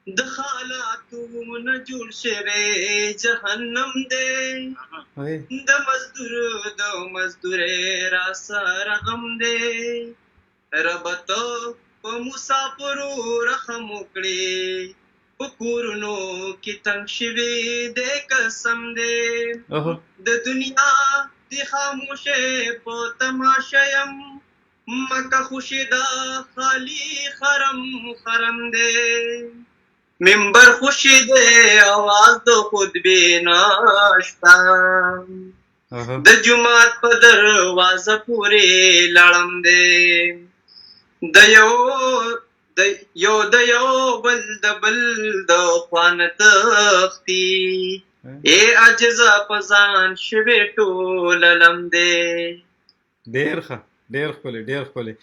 د حالاتو نه جوړ شوی جهنم دی د مزدورۍ را سره غم دی رب ته په مسافرو رحم وکړې په کورونو کې تنګ شوي دی قسم دی د دنیا د خاموشۍ په تماشه یم مکه خوشي دا خالی خرم خرم دی منبر خوشي دی اواز د خطبې نشته د جومات په دروازه پورې لاړم دی د یو بل د بل د خوا نه تښتي ای عاجزه په ځان شوې ټوله لم دی. ډېر ښه، ډېر ښکلی، ډېر ښکلی.